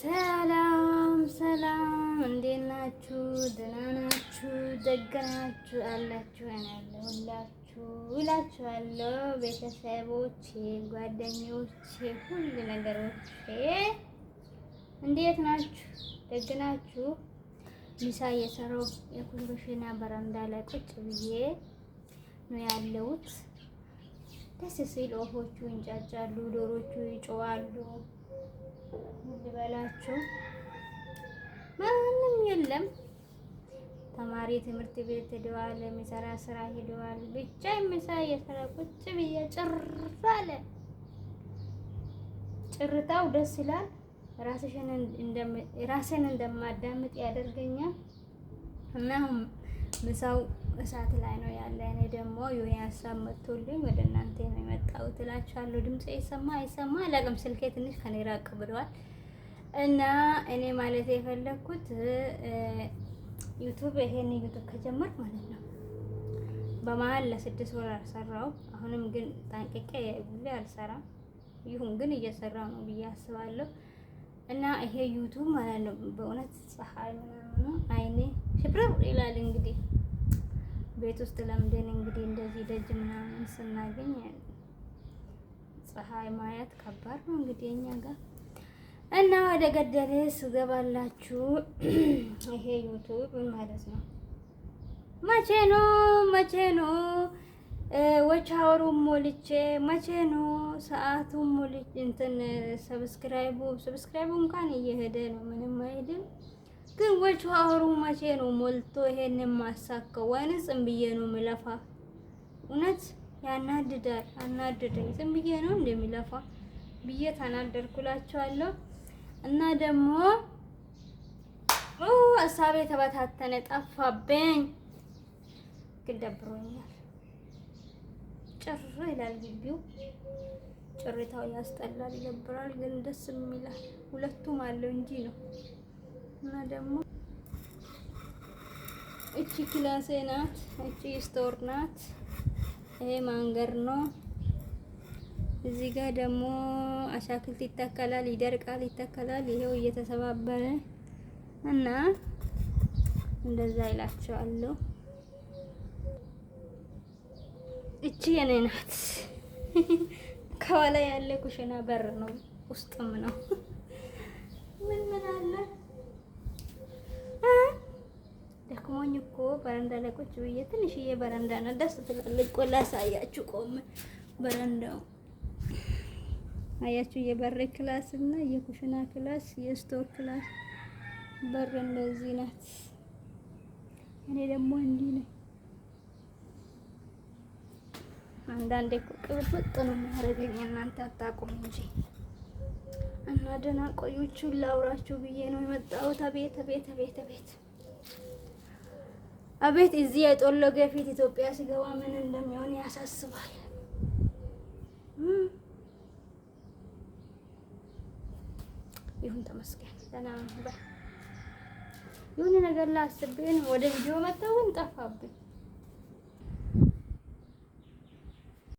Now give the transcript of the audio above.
ሰላም ሰላም፣ እንዴት ናችሁ? ደህና ናችሁ? ደግ ናችሁ አላችሁ? አለሁላችሁ እላችኋለሁ። ቤተሰቦቼ፣ ጓደኞቼ፣ ሁሉ ነገሮቼ እንዴት ናችሁ? ደግ ናችሁ? ምሳ እየሰራሁ የኩሽና በረንዳ ላይ ቁጭ ብዬ ነው ያለሁት። ደስ ሲል ወፎቹ ይንጫጫሉ፣ ዶሮቹ ይጮዋሉ። ልበላችሁ ማንም የለም። ተማሪ ትምህርት ቤት ሄደዋል፣ የሚሰራ ስራ ሄደዋል። ብቻ ምሳ እየሰራ ቁጭ ብዬ ጭር አለ። ጭርታው ደስ ይላል። ራሴን እንደማዳምጥ ያደርገኛል። እና ምሳው እሳት ላይ ነው ያለ። እኔ ደግሞ የሆነ ሀሳብ መጥቶልኝ ወደ እናንተ ነው የመጣሁት እላችኋለሁ። ድምጼ ይሰማ አይሰማ አላውቅም። ስልኬ ትንሽ ከኔ ራቅ ብለዋል። እና እኔ ማለት የፈለኩት ዩቲዩብ ይሄን ዩቲዩብ ከጀመርኩ ማለት ነው በመሀል ለ6 ወር አልሰራው። አሁንም ግን ጠንቅቄ ሁሌ አልሰራም። ይሁን ግን እየሰራው ነው ብዬ አስባለሁ። እና ይሄ ዩቲዩብ ማለት ነው በእውነት ፀሐይ ምናምን አይኔ ሽብረር ይላል። እንግዲህ ቤት ውስጥ ለምደን እንግዲህ እንደዚህ ደጅ ምናምን ስናገኝ ፀሐይ ማየት ከባድ ነው እንግዲህ እኛ ጋር። እና ወደ ገደለ ስገባላችሁ ይሄ ዩቲዩብ ማለት ነው መቼ ነው ወቻወሩ ሞልቼ መቼ ነው ሰዓቱ ሞልቼ እንትን ሰብስክራይቡ እንኳን እየሄደ ነው፣ ምንም አይደል። ግን ወቻወሩ መቼ ነው ሞልቶ ይሄንን ማሳከው? ወይንስ ዝም ብዬ ነው ምለፋ? እውነት ያናድዳል። አናድደኝ። ዝም ብዬ ነው እንደሚለፋ ብዬ ተናደርኩላችኋለሁ። እና ደግሞ ሀሳቤ ተበታተነ፣ ጠፋብኝ። ግን ደብሮኛል። ጭር ይላል ግቢው። ጭሪታው ያስጠላል፣ ይደብራል። ግን ደስ የሚላል ሁለቱም አለው እንጂ ነው። እና ደግሞ እቺ ክላሴ ናት፣ እቺ ስቶር ናት። ይሄ ማንገር ነው። እዚህ ጋር ደግሞ አሻክልት ይተከላል፣ ይደርቃል፣ ይተከላል። ይሄው እየተሰባበረ እና እንደዛ ይላቸዋለሁ። እቺ የኔ ናት። ከኋላ ያለ ኩሽና በር ነው፣ ውስጥም ነው። ምን አለ ደክሞኝ እኮ በረንዳ ላይ ቁጭ ብዬ ትንሽዬ በረንዳ ነው፣ ደስ ትላለች። ቆላ ሳያችሁ ቆም በረንዳው አያችሁ፣ የበር ክላስ እና የኩሽና ክላስ፣ የስቶር ክላስ በር እንደዚህ ናት። እኔ ደግሞ እንዲህ ነኝ። አንዳንዴ እኮ ቅብጥ ነው የሚያደርገኝ፣ እናንተ አታውቁም እንጂ። እና ደህና ቆዩችሁ ላውራችሁ ብዬ ነው የመጣሁት። አቤት እዚህ የጦለገ ፊት ኢትዮጵያ ሲገባ ምን እንደሚሆን ያሳስባል። ይሁን ተመስገን። ደህና ነው። የሆነ ነገር ላስቤ ነው ወደ ቪዲዮ መጣሁ፣ ግን ጠፋብኝ።